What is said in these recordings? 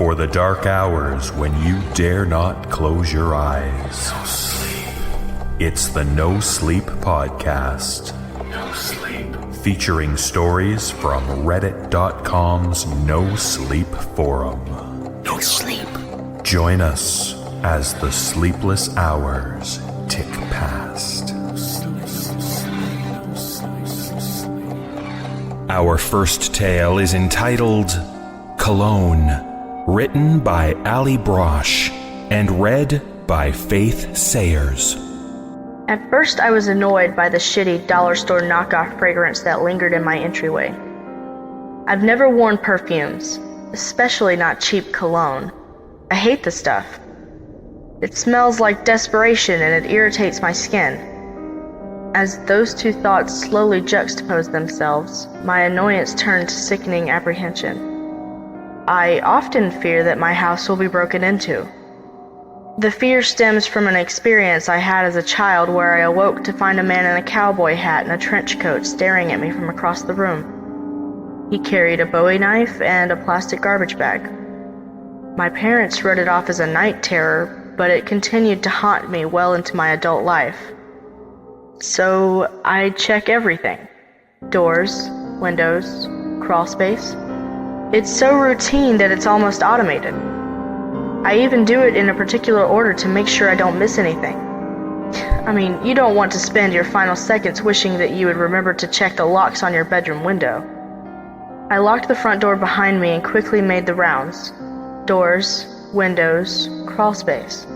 for the dark hours when you dare not close your eyes. No sleep. It's the No Sleep Podcast. No sleep. Featuring stories from Reddit.com's No Sleep Forum. No sleep. Join us as the sleepless hours tick past. Our first tale is entitled Cologne, written by Ali Brosh and read by Faith Sayers. At first I was annoyed by the shitty dollar store knockoff fragrance that lingered in my entryway. I've never worn perfumes, especially not cheap cologne. I hate the stuff. It smells like desperation and it irritates my skin. As those two thoughts slowly juxtaposed themselves, my annoyance turned to sickening apprehension. I often fear that my house will be broken into. The fear stems from an experience I had as a child where I awoke to find a man in a cowboy hat and a trench coat staring at me from across the room. He carried a Bowie knife and a plastic garbage bag. My parents wrote it off as a night terror, but it continued to haunt me well into my adult life. So I check everything. Doors, windows, crawl space. It's so routine that it's almost automated. I even do it in a particular order to make sure I don't miss anything. I mean, you don't want to spend your final seconds wishing that you would remember to check the locks on your bedroom window. I locked the front door behind me and quickly made the rounds. Doors, windows, crawl space.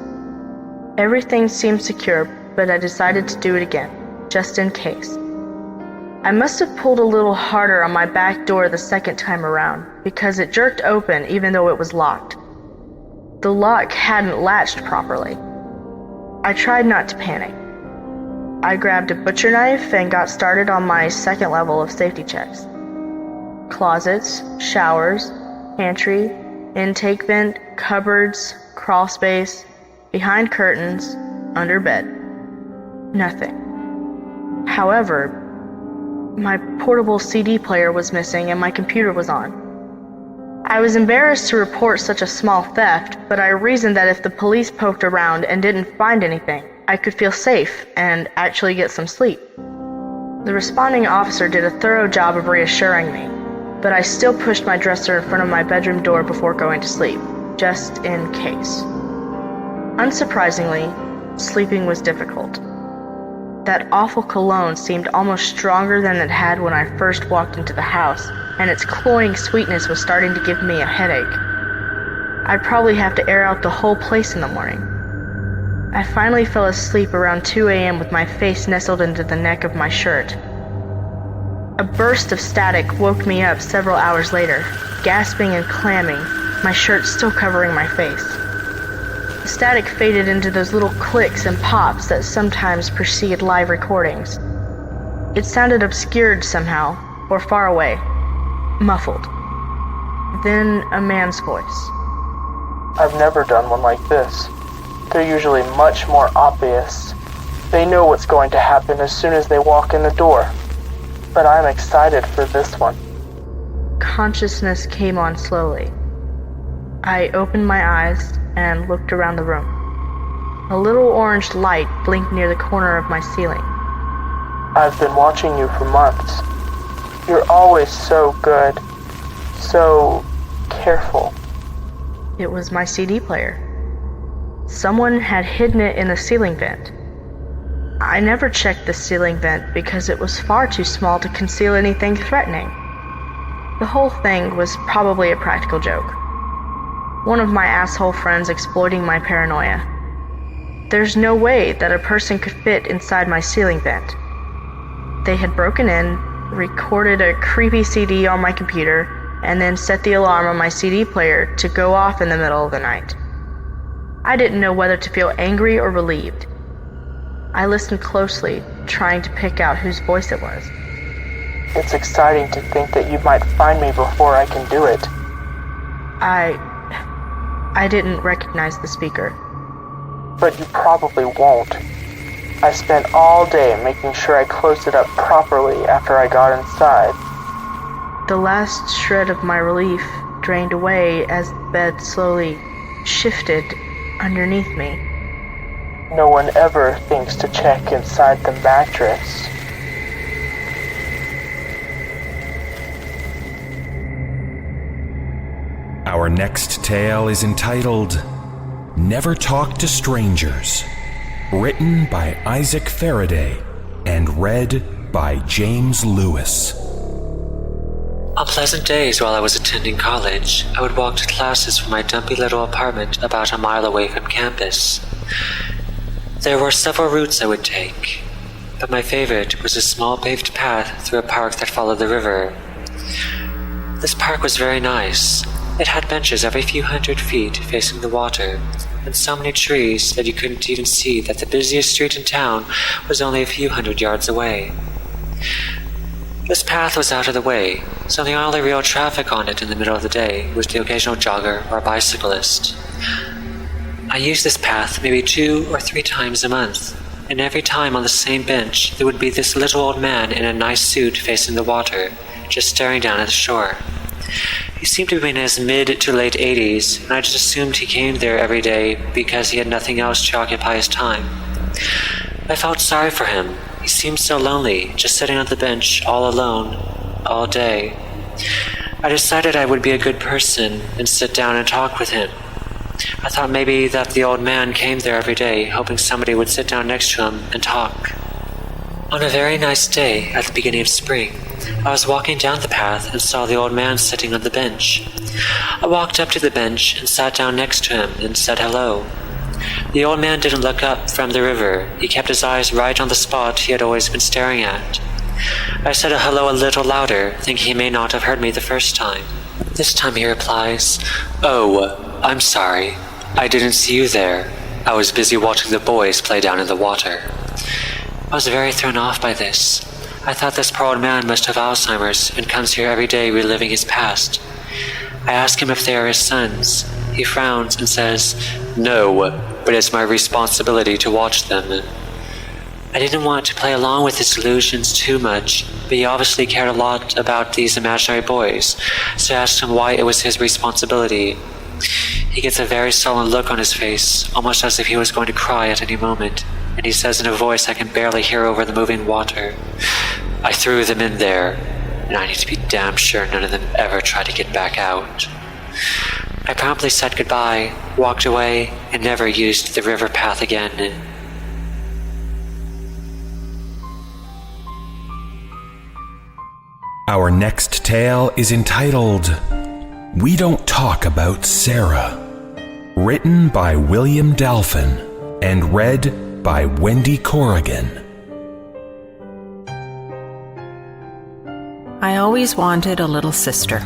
Everything seemed secure, but I decided to do it again, just in case. I must have pulled a little harder on my back door the second time around, because it jerked open even though it was locked. The lock hadn't latched properly. I tried not to panic. I grabbed a butcher knife and got started on my second level of safety checks. Closets, showers, pantry, intake vent, cupboards, crawl space, behind curtains, under bed. Nothing. However, my portable CD player was missing and my computer was on. I was embarrassed to report such a small theft, but I reasoned that if the police poked around and didn't find anything, I could feel safe and actually get some sleep. The responding officer did a thorough job of reassuring me, but I still pushed my dresser in front of my bedroom door before going to sleep, just in case. Unsurprisingly, sleeping was difficult. That awful cologne seemed almost stronger than it had when I first walked into the house, and its cloying sweetness was starting to give me a headache. I'd probably have to air out the whole place in the morning. I finally fell asleep around 2 a.m. with my face nestled into the neck of my shirt. A burst of static woke me up several hours later, gasping and clamming, my shirt still covering my face. The static faded into those little clicks and pops that sometimes precede live recordings. It sounded obscured somehow, or far away, muffled. Then a man's voice. I've never done one like this. They're usually much more obvious. They know what's going to happen as soon as they walk in the door. But I'm excited for this one. Consciousness came on slowly. I opened my eyes and looked around the room. A little orange light blinked near the corner of my ceiling. I've been watching you for months. You're always so good, so careful. It was my CD player. Someone had hidden it in the ceiling vent. I never checked the ceiling vent because it was far too small to conceal anything threatening. The whole thing was probably a practical joke. One of my asshole friends exploiting my paranoia. There's no way that a person could fit inside my ceiling vent. They had broken in, recorded a creepy CD on my computer, and then set the alarm on my CD player to go off in the middle of the night. I didn't know whether to feel angry or relieved. I listened closely, trying to pick out whose voice it was. It's exciting to think that you might find me before I can do it. I didn't recognize the speaker. But you probably won't. I spent all day making sure I closed it up properly after I got inside. The last shred of my relief drained away as the bed slowly shifted underneath me. No one ever thinks to check inside the mattress. Our next tale is entitled Never Talk to Strangers, written by Isaac Faraday and read by James Lewis. On pleasant days while I was attending college, I would walk to classes from my dumpy little apartment about a mile away from campus. There were several routes I would take, but my favorite was a small paved path through a park that followed the river. This park was very nice. It had benches every few hundred feet facing the water, and so many trees that you couldn't even see that the busiest street in town was only a few hundred yards away. This path was out of the way, so the only real traffic on it in the middle of the day was the occasional jogger or bicyclist. I used this path maybe 2 or 3 times a month, and every time on the same bench there would be this little old man in a nice suit facing the water, just staring down at the shore. He seemed to be in his mid to late 80s, and I just assumed he came there every day because he had nothing else to occupy his time. I felt sorry for him. He seemed so lonely, just sitting on the bench all alone, all day. I decided I would be a good person and sit down and talk with him. I thought maybe that the old man came there every day, hoping somebody would sit down next to him and talk. On a very nice day at the beginning of spring, I was walking down the path and saw the old man sitting on the bench. I walked up to the bench and sat down next to him and said hello. The old man didn't look up from the river. He kept his eyes right on the spot he had always been staring at. I said a hello a little louder, thinking he may not have heard me the first time. This time he replies, "Oh, I'm sorry. I didn't see you there. I was busy watching the boys play down in the water." I was very thrown off by this. I thought this poor old man must have Alzheimer's and comes here every day reliving his past. I ask him if they are his sons. He frowns and says, "No, but it's my responsibility to watch them." I didn't want to play along with his delusions too much, but he obviously cared a lot about these imaginary boys, so I asked him why it was his responsibility. He gets a very sullen look on his face, almost as if he was going to cry at any moment, and he says in a voice I can barely hear over the moving water, "I threw them in there, and I need to be damn sure none of them ever try to get back out." I promptly said goodbye, walked away, and never used the river path again. Our next tale is entitled We Don't Talk About Sarah, written by William Dalphin and read by Wendy Corrigan. I always wanted a little sister.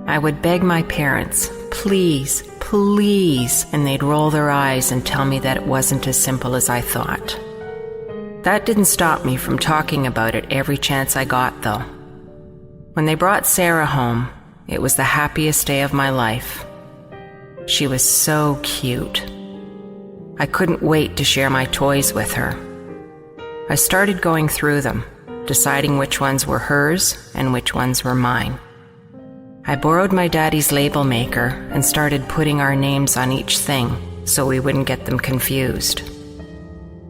I would beg my parents, please, please, and they'd roll their eyes and tell me that it wasn't as simple as I thought. That didn't stop me from talking about it every chance I got, though. When they brought Sarah home, it was the happiest day of my life. She was so cute. I couldn't wait to share my toys with her. I started going through them, deciding which ones were hers and which ones were mine. I borrowed my daddy's label maker and started putting our names on each thing so we wouldn't get them confused.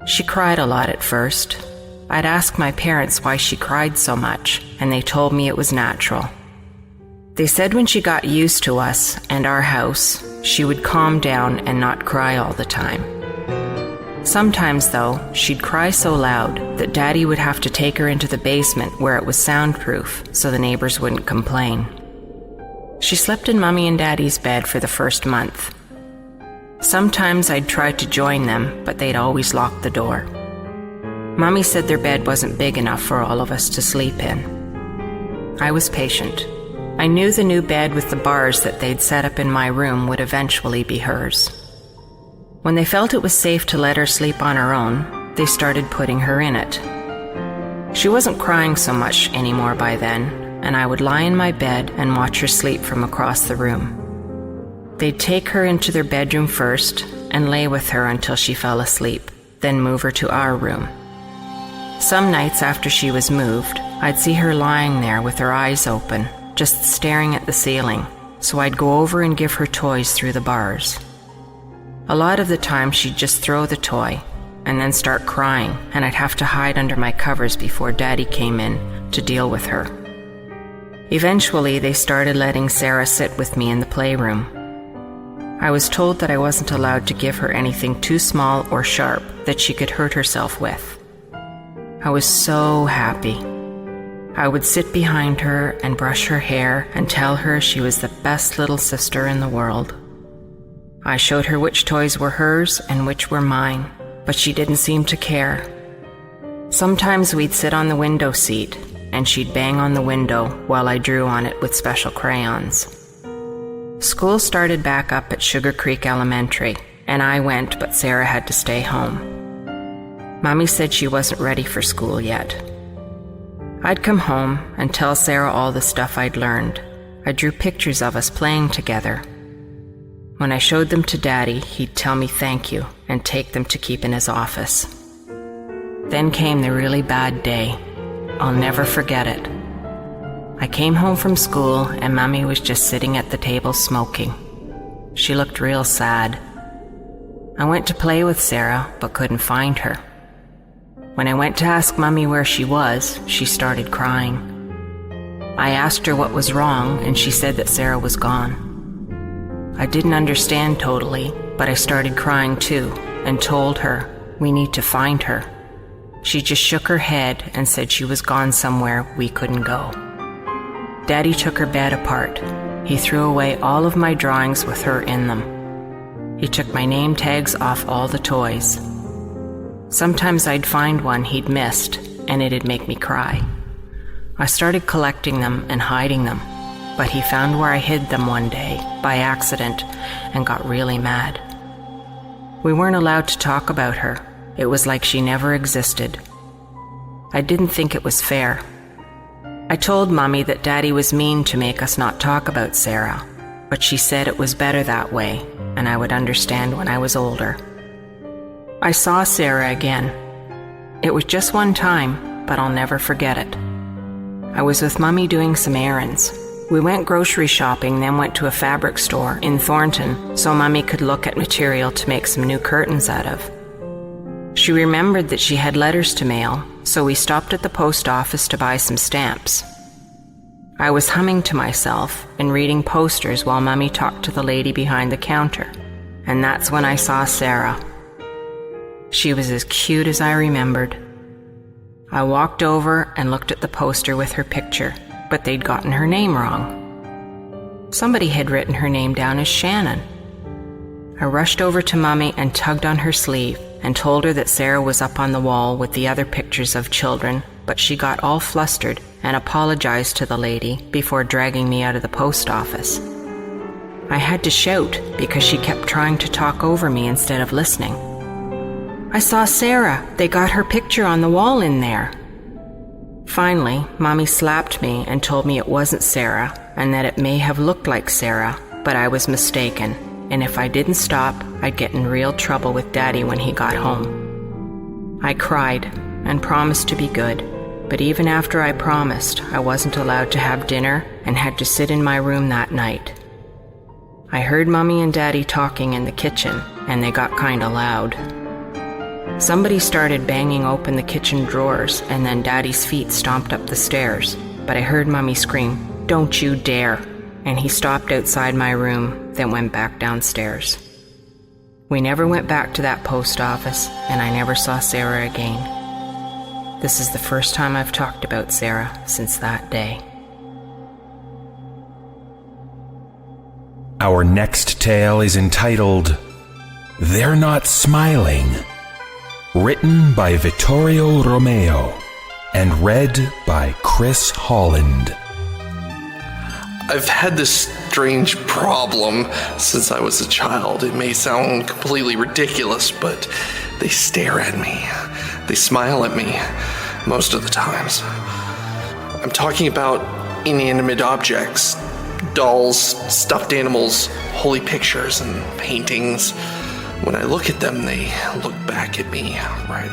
She cried a lot at first. I'd ask my parents why she cried so much, and they told me it was natural. They said when she got used to us and our house, she would calm down and not cry all the time. Sometimes, though, she'd cry so loud that Daddy would have to take her into the basement where it was soundproof so the neighbors wouldn't complain. She slept in Mommy and Daddy's bed for the first month. Sometimes I'd try to join them, but they'd always lock the door. Mommy said their bed wasn't big enough for all of us to sleep in. I was patient. I knew the new bed with the bars that they'd set up in my room would eventually be hers. When they felt it was safe to let her sleep on her own, they started putting her in it. She wasn't crying so much anymore by then, and I would lie in my bed and watch her sleep from across the room. They'd take her into their bedroom first and lay with her until she fell asleep, then move her to our room. Some nights after she was moved, I'd see her lying there with her eyes open, just staring at the ceiling, so I'd go over and give her toys through the bars. A lot of the time she'd just throw the toy and then start crying, and I'd have to hide under my covers before Daddy came in to deal with her. Eventually, they started letting Sarah sit with me in the playroom. I was told that I wasn't allowed to give her anything too small or sharp that she could hurt herself with. I was so happy. I would sit behind her and brush her hair and tell her she was the best little sister in the world. I showed her which toys were hers and which were mine, but she didn't seem to care. Sometimes we'd sit on the window seat, and she'd bang on the window while I drew on it with special crayons. School started back up at Sugar Creek Elementary, and I went, but Sarah had to stay home. Mommy said she wasn't ready for school yet. I'd come home and tell Sarah all the stuff I'd learned. I drew pictures of us playing together. When I showed them to Daddy, he'd tell me thank you and take them to keep in his office. Then came the really bad day. I'll never forget it. I came home from school and Mommy was just sitting at the table smoking. She looked real sad. I went to play with Sarah but couldn't find her. When I went to ask Mommy where she was, she started crying. I asked her what was wrong and she said that Sarah was gone. I didn't understand totally, but I started crying too and told her we need to find her. She just shook her head and said she was gone somewhere we couldn't go. Daddy took her bed apart. He threw away all of my drawings with her in them. He took my name tags off all the toys. Sometimes I'd find one he'd missed, and it'd make me cry. I started collecting them and hiding them, but he found where I hid them one day, by accident, and got really mad. We weren't allowed to talk about her. It was like she never existed. I didn't think it was fair. I told Mommy that Daddy was mean to make us not talk about Sarah, but she said it was better that way, and I would understand when I was older. I saw Sarah again. It was just one time, but I'll never forget it. I was with Mommy doing some errands. We went grocery shopping, then went to a fabric store in Thornton so Mommy could look at material to make some new curtains out of. She remembered that she had letters to mail, so we stopped at the post office to buy some stamps. I was humming to myself and reading posters while Mommy talked to the lady behind the counter, and that's when I saw Sarah. She was as cute as I remembered. I walked over and looked at the poster with her picture, but they'd gotten her name wrong. Somebody had written her name down as Shannon. I rushed over to Mommy and tugged on her sleeve and told her that Sarah was up on the wall with the other pictures of children, but she got all flustered and apologized to the lady before dragging me out of the post office. I had to shout because she kept trying to talk over me instead of listening. I saw Sarah. They got her picture on the wall in there. Finally, Mommy slapped me and told me it wasn't Sarah and that it may have looked like Sarah, but I was mistaken. And if I didn't stop, I'd get in real trouble with Daddy when he got home. I cried and promised to be good, but even after I promised, I wasn't allowed to have dinner and had to sit in my room that night. I heard Mommy and Daddy talking in the kitchen, and they got kinda loud. Somebody started banging open the kitchen drawers, and then Daddy's feet stomped up the stairs, but I heard Mommy scream, "Don't you dare!" And he stopped outside my room, then went back downstairs. We never went back to that post office, and I never saw Sarah again. This is the first time I've talked about Sarah since that day. Our next tale is entitled, They're Not Smiling, written by Vittorio Romeo and read by Chris Holland. I've had this strange problem since I was a child. It may sound completely ridiculous, but they stare at me. They smile at me most of the times. I'm talking about inanimate objects, dolls, stuffed animals, holy pictures, and paintings. When I look at them, they look back at me,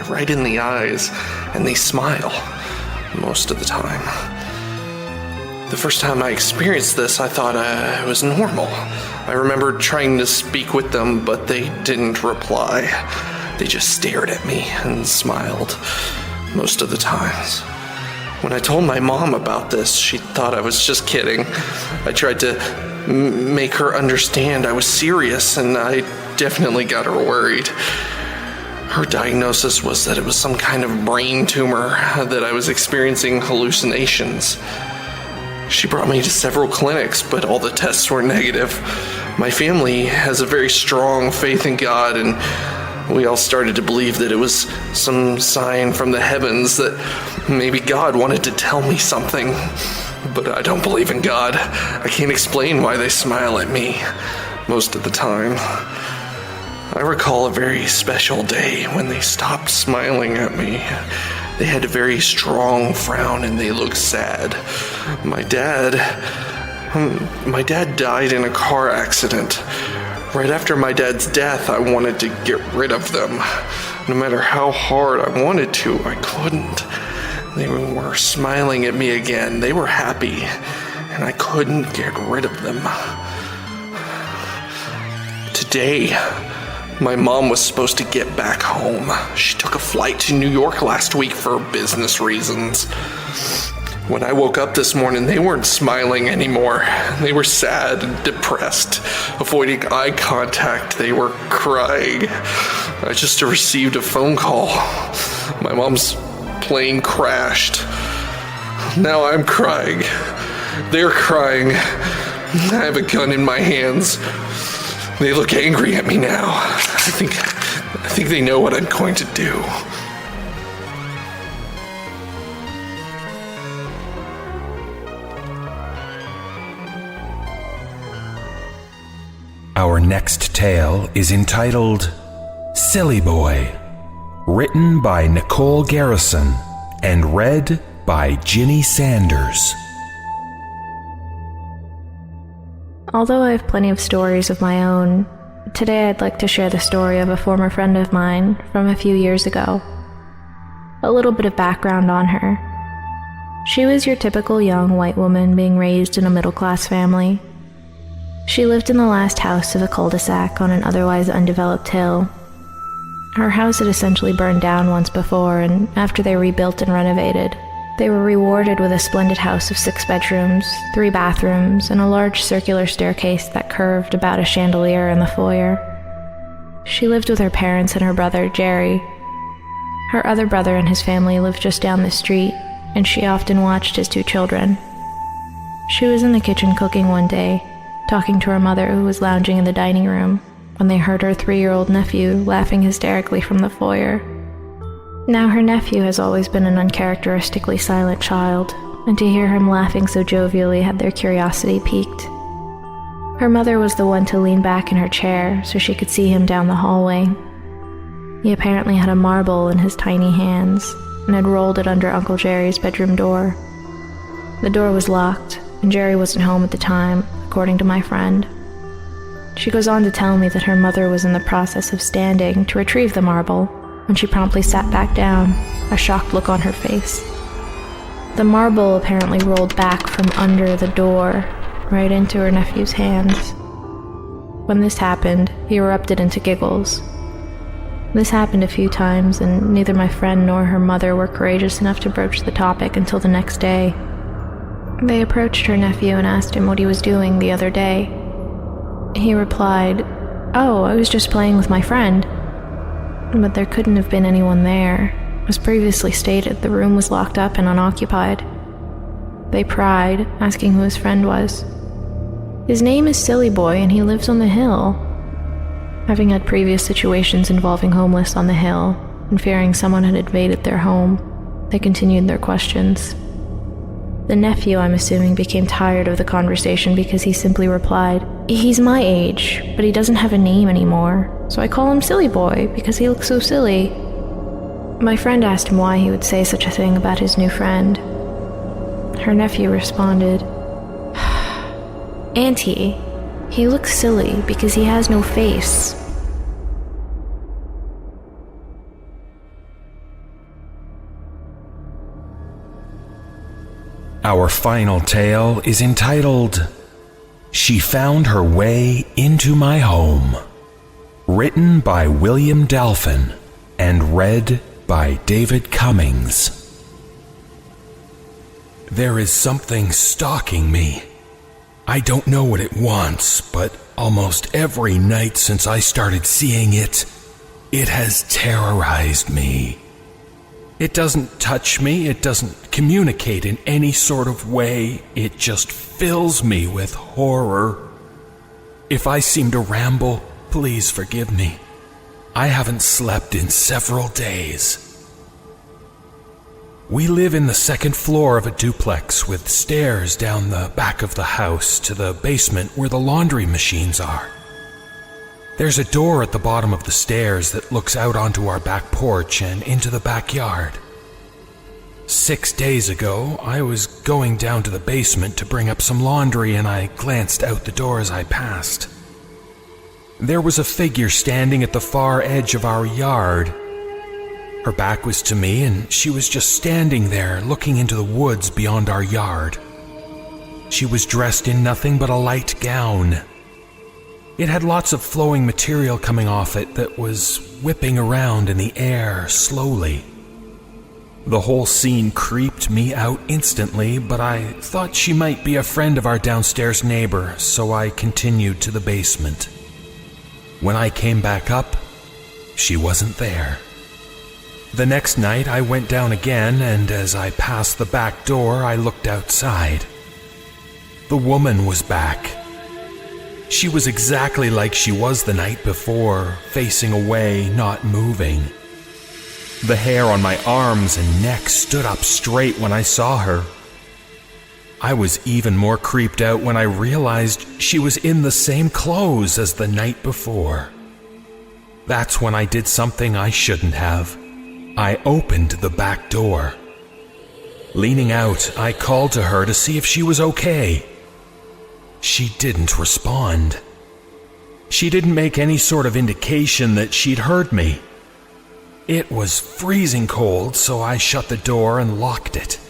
right in the eyes, and they smile most of the time. The first time I experienced this, I thought it was normal. I remember trying to speak with them, but they didn't reply. They just stared at me and smiled most of the times. When I told my mom about this, she thought I was just kidding. I tried to make her understand I was serious, and I definitely got her worried. Her diagnosis was that it was some kind of brain tumor, that I was experiencing hallucinations. She brought me to several clinics, but all the tests were negative. My family has a very strong faith in God, and we all started to believe that it was some sign from the heavens that maybe God wanted to tell me something. But I don't believe in God. I can't explain why they smile at me most of the time. I recall a very special day when they stopped smiling at me. They had a very strong frown and they looked sad. My dad died in a car accident. Right after my dad's death, I wanted to get rid of them. No matter how hard I wanted to, I couldn't. They were smiling at me again. They were happy, and I couldn't get rid of them. Today, my mom was supposed to get back home. She took a flight to New York last week for business reasons. When I woke up this morning, they weren't smiling anymore. They were sad and depressed, avoiding eye contact. They were crying. I just received a phone call. My mom's plane crashed. Now I'm crying. They're crying. I have a gun in my hands. They look angry at me now. I think they know what I'm going to do. Our next tale is entitled Silly Boy, written by Nicole Garrison and read by Ginny Sanders. Although I have plenty of stories of my own, today I'd like to share the story of a former friend of mine from a few years ago. A little bit of background on her. She was your typical young white woman being raised in a middle-class family. She lived in the last house of a cul-de-sac on an otherwise undeveloped hill. Her house had essentially burned down once before, and after they rebuilt and renovated, they were rewarded with a splendid house of 6 bedrooms, 3 bathrooms, and a large circular staircase that curved about a chandelier in the foyer. She lived with her parents and her brother, Jerry. Her other brother and his family lived just down the street, and she often watched his 2 children. She was in the kitchen cooking one day, talking to her mother who was lounging in the dining room, when they heard her 3-year-old nephew laughing hysterically from the foyer. Now her nephew has always been an uncharacteristically silent child, and to hear him laughing so jovially had their curiosity piqued. Her mother was the one to lean back in her chair so she could see him down the hallway. He apparently had a marble in his tiny hands and had rolled it under Uncle Jerry's bedroom door. The door was locked, and Jerry wasn't home at the time, according to my friend. She goes on to tell me that her mother was in the process of standing to retrieve the marble when she promptly sat back down, a shocked look on her face. The marble apparently rolled back from under the door, right into her nephew's hands. When this happened, he erupted into giggles. This happened a few times, and neither my friend nor her mother were courageous enough to broach the topic until the next day. They approached her nephew and asked him what he was doing the other day. He replied, "Oh, I was just playing with my friend." But there couldn't have been anyone there. As previously stated, the room was locked up and unoccupied. They pried, asking who his friend was. "His name is Silly Boy, and he lives on the hill." Having had previous situations involving homeless on the hill, and fearing someone had invaded their home, they continued their questions. The nephew, I'm assuming, became tired of the conversation because he simply replied, "He's my age, but he doesn't have a name anymore, so I call him Silly Boy because he looks so silly." My friend asked him why he would say such a thing about his new friend. Her nephew responded, "Auntie, he looks silly because he has no face." Our final tale is entitled, She Found Her Way Into My Home, written by William Dalphin and read by David Cummings. There is something stalking me. I don't know what it wants, but almost every night since I started seeing it, it has terrorized me. It doesn't touch me, it doesn't communicate in any sort of way, it just fills me with horror. If I seem to ramble, please forgive me. I haven't slept in several days. We live in the second floor of a duplex with stairs down the back of the house to the basement where the laundry machines are. There's a door at the bottom of the stairs that looks out onto our back porch and into the backyard. 6 days ago, I was going down to the basement to bring up some laundry and I glanced out the door as I passed. There was a figure standing at the far edge of our yard. Her back was to me and she was just standing there looking into the woods beyond our yard. She was dressed in nothing but a light gown. It had lots of flowing material coming off it that was whipping around in the air slowly. The whole scene creeped me out instantly, but I thought she might be a friend of our downstairs neighbor, so I continued to the basement. When I came back up, she wasn't there. The next night I went down again, and as I passed the back door, I looked outside. The woman was back. She was exactly like she was the night before, facing away, not moving. The hair on my arms and neck stood up straight when I saw her. I was even more creeped out when I realized she was in the same clothes as the night before. That's when I did something I shouldn't have. I opened the back door. Leaning out, I called to her to see if she was okay. She didn't respond. She didn't make any sort of indication that she'd heard me. It was freezing cold, so I shut the door and locked it.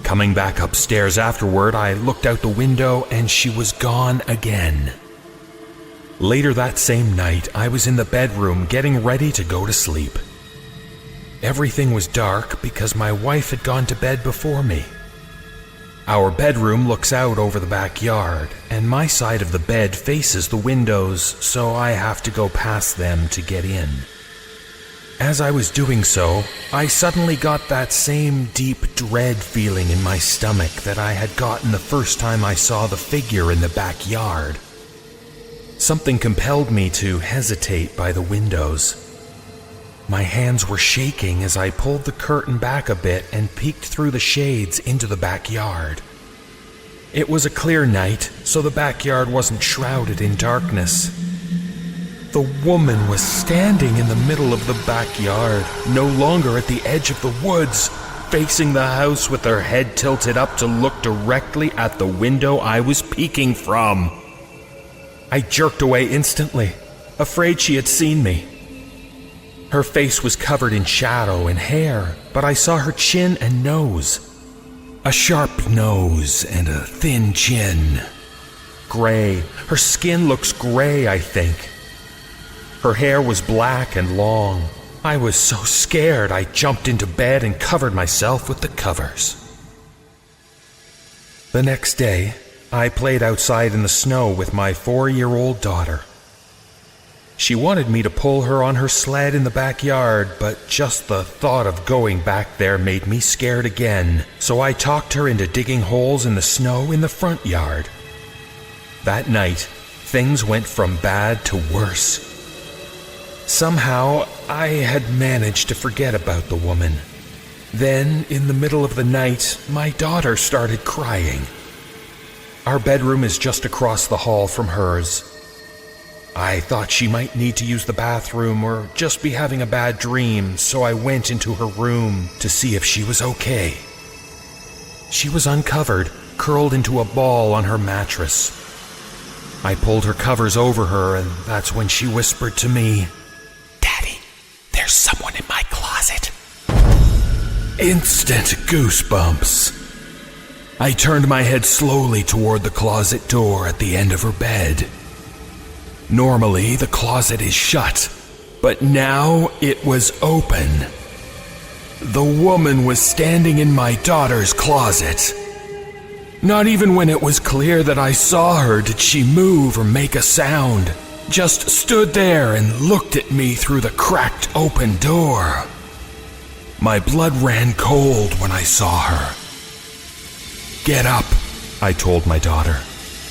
Coming back upstairs afterward, I looked out the window and she was gone again. Later that same night, I was in the bedroom getting ready to go to sleep. Everything was dark because my wife had gone to bed before me. Our bedroom looks out over the backyard, and my side of the bed faces the windows, so I have to go past them to get in. As I was doing so, I suddenly got that same deep dread feeling in my stomach that I had gotten the first time I saw the figure in the backyard. Something compelled me to hesitate by the windows. My hands were shaking as I pulled the curtain back a bit and peeked through the shades into the backyard. It was a clear night, so the backyard wasn't shrouded in darkness. The woman was standing in the middle of the backyard, no longer at the edge of the woods, facing the house with her head tilted up to look directly at the window I was peeking from. I jerked away instantly, afraid she had seen me. Her face was covered in shadow and hair, but I saw her chin and nose. A sharp nose and a thin chin. Gray. Her skin looks gray, I think. Her hair was black and long. I was so scared I jumped into bed and covered myself with the covers. The next day, I played outside in the snow with my 4-year-old daughter. She wanted me to pull her on her sled in the backyard, but just the thought of going back there made me scared again, so I talked her into digging holes in the snow in the front yard. That night, things went from bad to worse. Somehow, I had managed to forget about the woman. Then, in the middle of the night, my daughter started crying. Our bedroom is just across the hall from hers. I thought she might need to use the bathroom or just be having a bad dream, so I went into her room to see if she was okay. She was uncovered, curled into a ball on her mattress. I pulled her covers over her, and that's when she whispered to me, "Daddy, there's someone in my closet." Instant goosebumps. I turned my head slowly toward the closet door at the end of her bed. Normally, the closet is shut, but now it was open. The woman was standing in my daughter's closet. Not even when it was clear that I saw her did she move or make a sound. Just stood there and looked at me through the cracked open door. My blood ran cold when I saw her. "Get up," I told my daughter.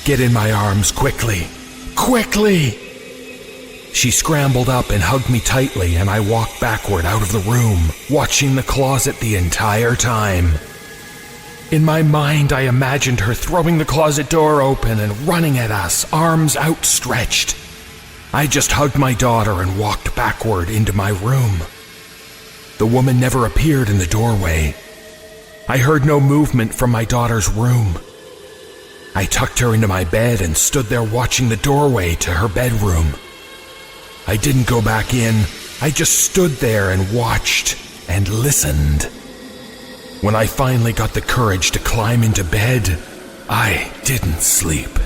"Get in my arms quickly. Quickly!" She scrambled up and hugged me tightly, and I walked backward out of the room, watching the closet the entire time. In my mind, I imagined her throwing the closet door open and running at us, arms outstretched. I just hugged my daughter and walked backward into my room. The woman never appeared in the doorway. I heard no movement from my daughter's room. I tucked her into my bed and stood there watching the doorway to her bedroom. I didn't go back in. I just stood there and watched and listened. When I finally got the courage to climb into bed, I didn't sleep.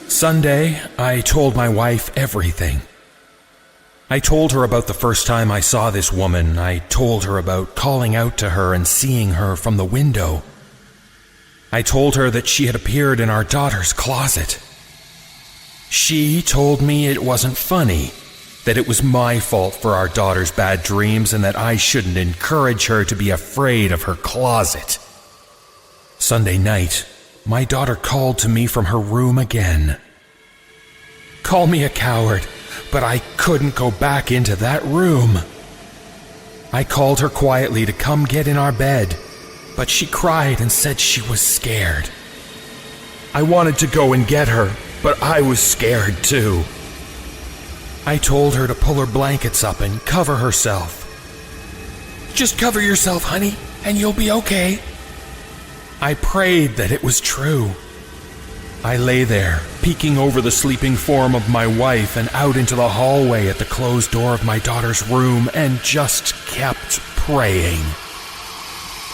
Sunday, I told my wife everything. I told her about the first time I saw this woman. I told her about calling out to her and seeing her from the window. I told her that she had appeared in our daughter's closet. She told me it wasn't funny, that it was my fault for our daughter's bad dreams and that I shouldn't encourage her to be afraid of her closet. Sunday night, my daughter called to me from her room again. Call me a coward, but I couldn't go back into that room. I called her quietly to come get in our bed, but she cried and said she was scared. I wanted to go and get her, but I was scared too. I told her to pull her blankets up and cover herself. "Just cover yourself, honey, and you'll be okay." I prayed that it was true. I lay there, peeking over the sleeping form of my wife and out into the hallway at the closed door of my daughter's room and just kept praying.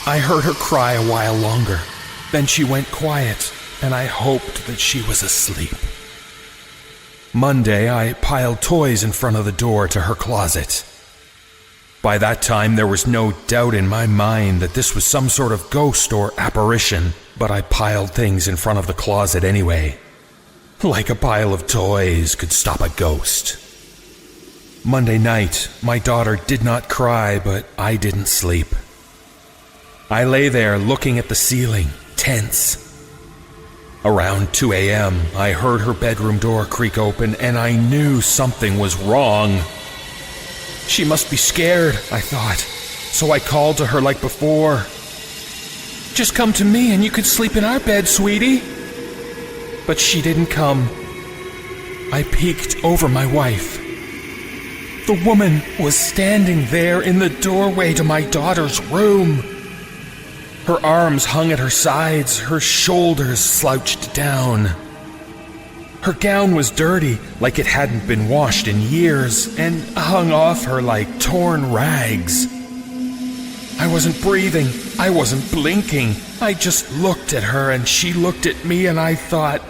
I heard her cry a while longer. Then she went quiet, and I hoped that she was asleep. Monday, I piled toys in front of the door to her closet. By that time, there was no doubt in my mind that this was some sort of ghost or apparition, but I piled things in front of the closet anyway. Like a pile of toys could stop a ghost. Monday night, my daughter did not cry, but I didn't sleep. I lay there looking at the ceiling, tense. Around 2 a.m., I heard her bedroom door creak open, and I knew something was wrong. She must be scared, I thought, so I called to her like before. "Just come to me and you can sleep in our bed, sweetie." But she didn't come. I peeked over my wife. The woman was standing there in the doorway to my daughter's room. Her arms hung at her sides, her shoulders slouched down. Her gown was dirty, like it hadn't been washed in years, and hung off her like torn rags. I wasn't breathing, I wasn't blinking. I just looked at her and she looked at me, and I thought,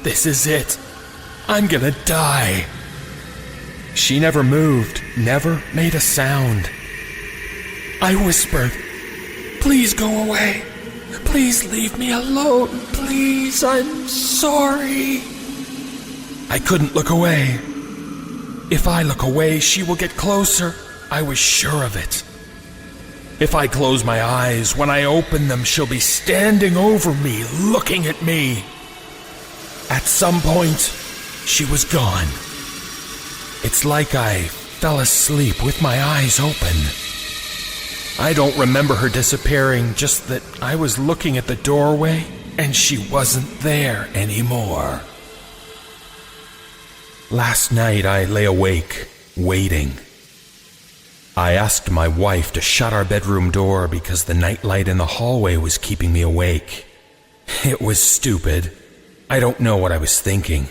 this is it. I'm gonna die. She never moved, never made a sound. I whispered, "Please go away. Please leave me alone. Please, I'm sorry." I couldn't look away. If I look away, she will get closer. I was sure of it. If I close my eyes, when I open them, she'll be standing over me, looking at me. At some point, she was gone. It's like I fell asleep with my eyes open. I don't remember her disappearing, just that I was looking at the doorway and she wasn't there anymore. Last night I lay awake, waiting. I asked my wife to shut our bedroom door because the nightlight in the hallway was keeping me awake. It was stupid. I don't know what I was thinking.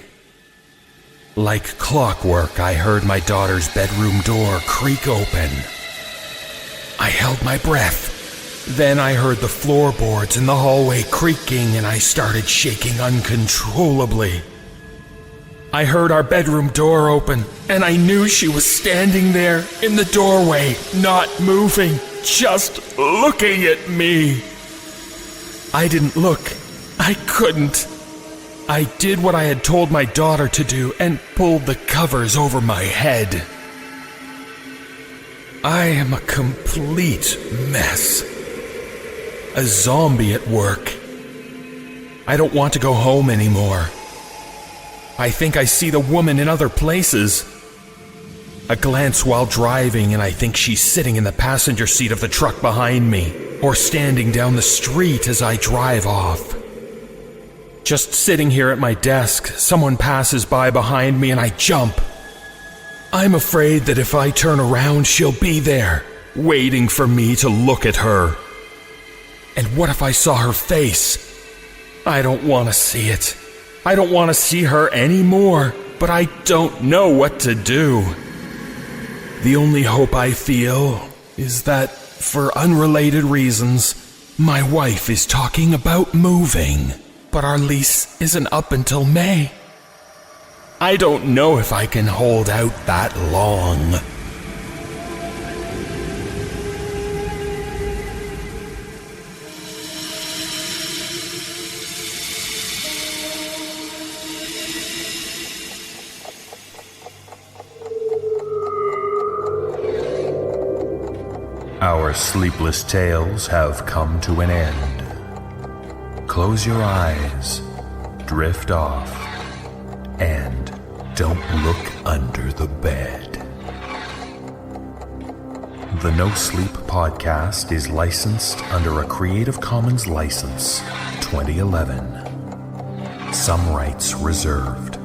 Like clockwork, I heard my daughter's bedroom door creak open. I held my breath. Then I heard the floorboards in the hallway creaking and I started shaking uncontrollably. I heard our bedroom door open and I knew she was standing there in the doorway, not moving, just looking at me. I didn't look. I couldn't. I did what I had told my daughter to do and pulled the covers over my head. I am a complete mess. A zombie at work. I don't want to go home anymore. I think I see the woman in other places. A glance while driving and I think she's sitting in the passenger seat of the truck behind me, or standing down the street as I drive off. Just sitting here at my desk, someone passes by behind me and I jump. I'm afraid that if I turn around, she'll be there, waiting for me to look at her. And what if I saw her face? I don't want to see it. I don't want to see her anymore, but I don't know what to do. The only hope I feel is that, for unrelated reasons, my wife is talking about moving, but our lease isn't up until May. I don't know if I can hold out that long. Our sleepless tales have come to an end. Close your eyes, drift off, and don't look under the bed. The No Sleep podcast is licensed under a Creative Commons license 2011. Some rights reserved.